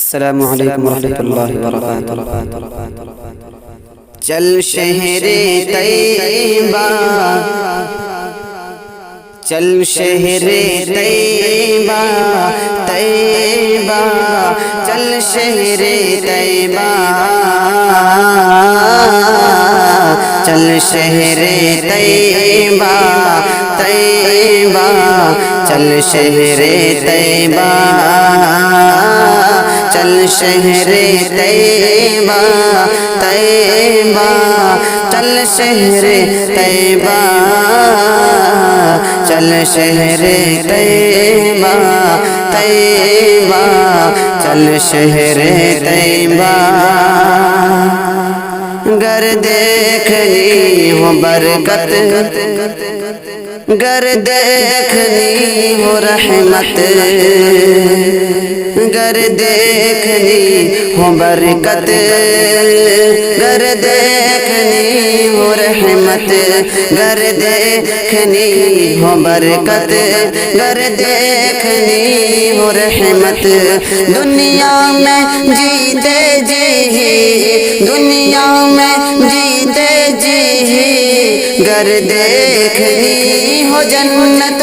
السلام علیکم ورحمۃ اللہ وبرکاتہ۔ چل شہر طیبہ، چل شہر طیبہ، طیبہ چل شہر طیبہ، چل شہر طیبہ، طیبہ چل شہر طیبہ، چل شہر طیبہ، طیبہ چل شہر طیبہ، چل شہر طیبہ، طیبہ چل شہر طیبہ۔ گر دیکھنی ہو برکت، گر دیکھنی ہو رحمت، گر دیکھنی ہو برکت، گر دیکھنی ہو رحمت، گر دیکھنی ہو برکت، گر دیکھنی ہو رحمت۔ دنیا میں جیتے جی، دنیا میں جیتے جی گر دیکھنی ہو جنت،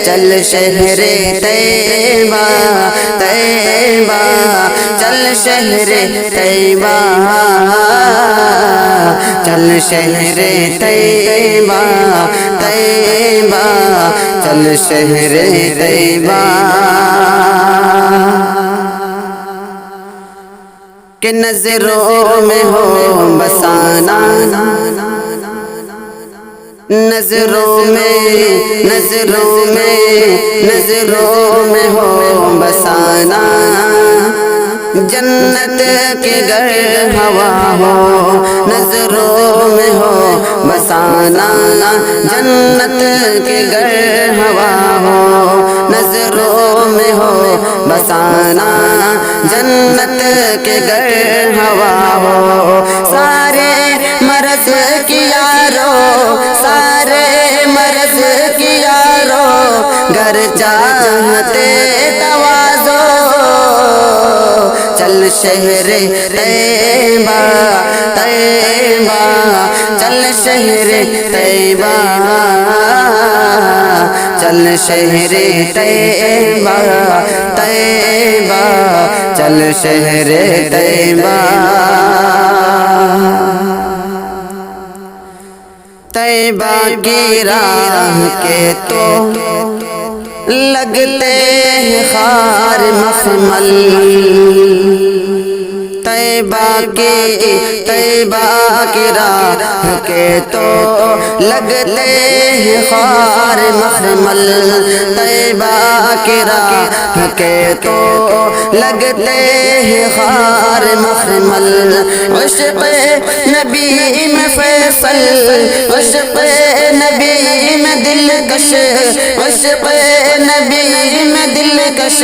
چل شہر طیبہ، طیبہ چل شہر طیبہ، چل شہر طیبہ، طیبہ چل شہر طیبہ۔ کہ نظروں میں ہو بسانا، نظروں میں، نظروں میں، نظروں میں ہو بسانا، جنت کے گھر ہوا ہو نظروں میں ہو بسانا، جنت کے گھر ہوا ہو نظروں میں ہو بسانا، جنت کے گھر ہوا ہو۔ سارے مرض کی یارو، سارے مرض کی یارو، گر چاہتے تواضع، چل شہر طیبہ، طیبہ چل شہر طیبہ، چل شہر طیبہ، طیبہ چل شہر طیبہ۔ طیبہ کی راہ کے تو لگتے ہیں خار مخمل، طیبہ کی، طیبہ کی راہ کے تو لگتے ہیں خار مخمل، طیبہ کی راہ کے تو لگتے ہیں خار مخمل۔ عشق نبی میں فیصل، عشق نبی میں دلکش، عشق نبی میں دلکش،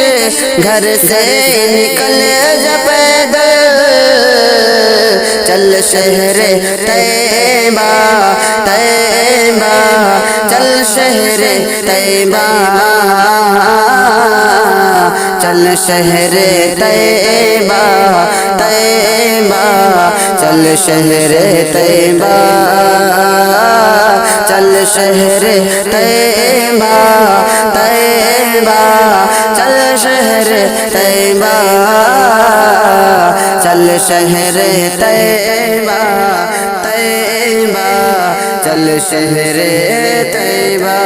گھر سے نکل جا پیدل، چل شہر طیبہ، طیبہ چل شہر طیبہ، چل شہر طیبہ، طیبہ چل شہر طیبہ، چل شہر طیبہ، طیبہ چل شہر طیبہ، چل شہر طیبہ، طیبہ چل شہر طیبہ۔